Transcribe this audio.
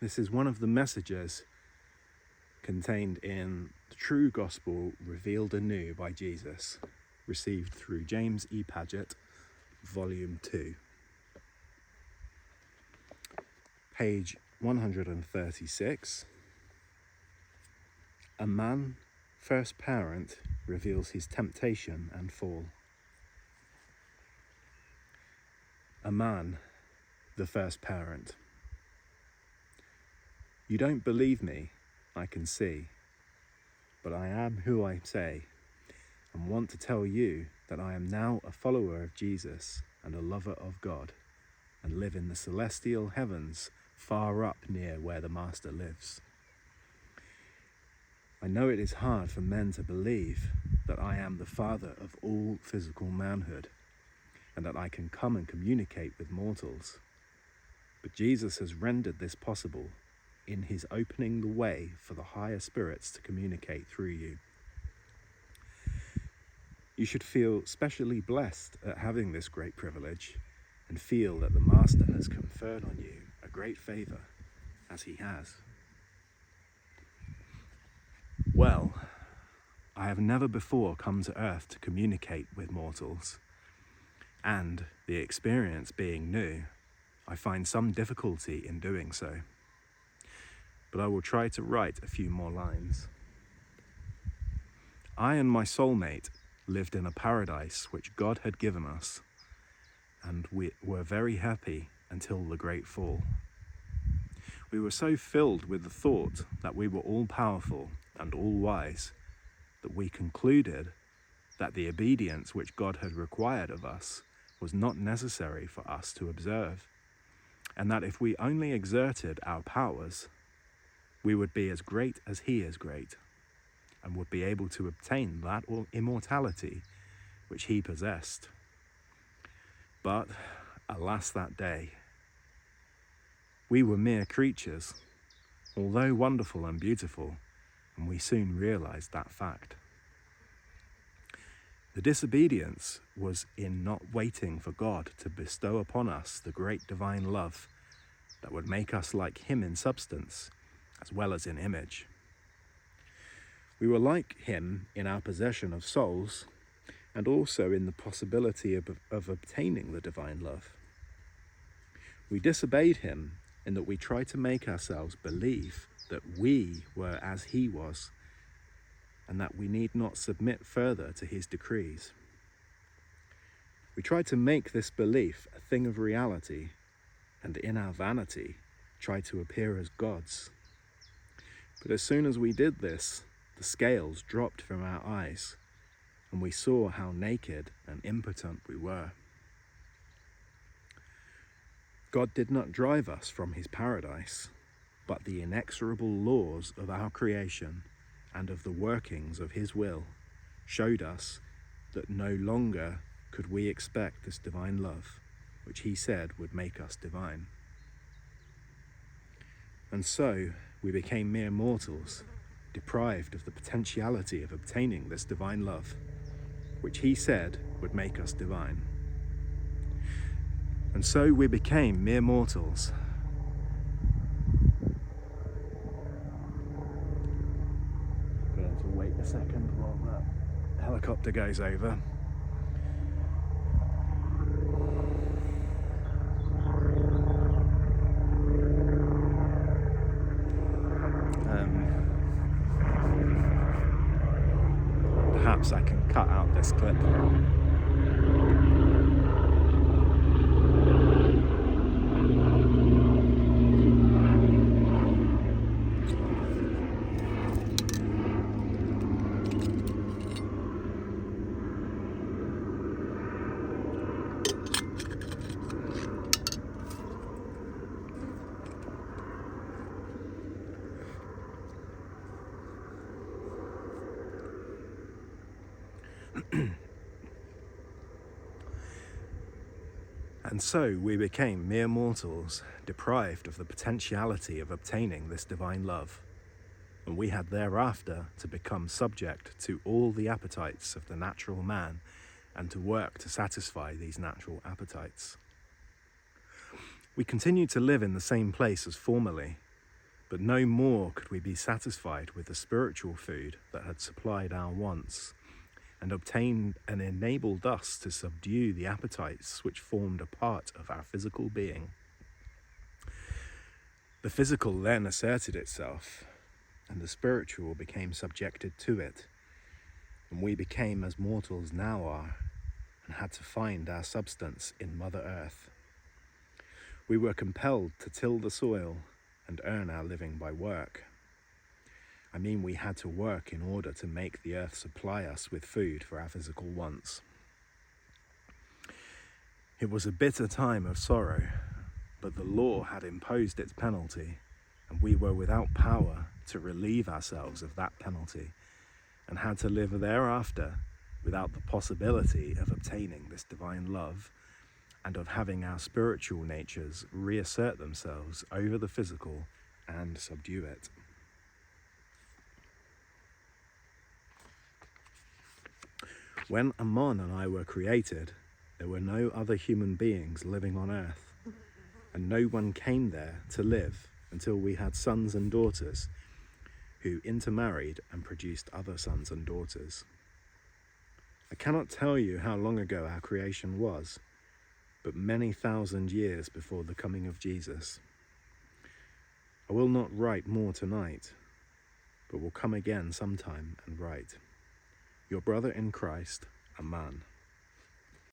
This is one of the messages contained in the true gospel revealed anew by Jesus, received through James E. Padgett, Volume 2. Page 136. Aman, first parent, reveals his temptation and fall. Aman, the first parent. You don't believe me, I can see, but I am who I say, and want to tell you that I am now a follower of Jesus and a lover of God, and live in the celestial heavens far up near where the Master lives. I know it is hard for men to believe that I am the father of all physical manhood, and that I can come and communicate with mortals. But Jesus has rendered this possible in his opening the way for the higher spirits to communicate through you. You should feel specially blessed at having this great privilege, and feel that the Master has conferred on you a great favor, as he has. Well, I have never before come to earth to communicate with mortals, and the experience being new, I find some difficulty in doing so. But I will try to write a few more lines. I and my soulmate lived in a paradise which God had given us, and we were very happy until the great fall. We were so filled with the thought that we were all powerful and all wise that we concluded that the obedience which God had required of us was not necessary for us to observe, and that if we only exerted our powers, we would be as great as he is great, and would be able to obtain that immortality which he possessed. But alas that day! We were mere creatures, although wonderful and beautiful, and we soon realized that fact. The disobedience was in not waiting for God to bestow upon us the great divine love that would make us like him in substance as well as in image. We were like him in our possession of souls, and also in the possibility of obtaining the divine love. We disobeyed him in that we tried to make ourselves believe that we were as he was, and that we need not submit further to his decrees. We tried to make this belief a thing of reality, and in our vanity tried to appear as gods. But as soon as we did this, the scales dropped from our eyes, and we saw how naked and impotent we were. God did not drive us from his paradise, but the inexorable laws of our creation and of the workings of his will showed us that no longer could we expect this divine love, which he said would make us divine. And so we became mere mortals, deprived of the potentiality of obtaining this divine love, which he said would make us divine. And so we became mere mortals. I'm going to wait a second while that helicopter goes over. Perhaps I can cut out this clip. And so we became mere mortals, deprived of the potentiality of obtaining this divine love, and we had thereafter to become subject to all the appetites of the natural man, and to work to satisfy these natural appetites. We continued to live in the same place as formerly, But no more could we be satisfied with the spiritual food that had supplied our wants and obtained and enabled us to subdue the appetites which formed a part of our physical being. The physical then asserted itself, and the spiritual became subjected to it, and we became as mortals now are, and had to find our substance in Mother Earth. We were compelled to till the soil and earn our living by work. I mean, we had to work in order to make the earth supply us with food for our physical wants. It was a bitter time of sorrow, but the law had imposed its penalty, and we were without power to relieve ourselves of that penalty, and had to live thereafter without the possibility of obtaining this divine love and of having our spiritual natures reassert themselves over the physical and subdue it. When Aman and I were created, there were no other human beings living on earth, and no one came there to live until we had sons and daughters who intermarried and produced other sons and daughters. I cannot tell you how long ago our creation was, but many thousand years before the coming of Jesus. I will not write more tonight, but will come again sometime and write. Your brother in Christ, Aman.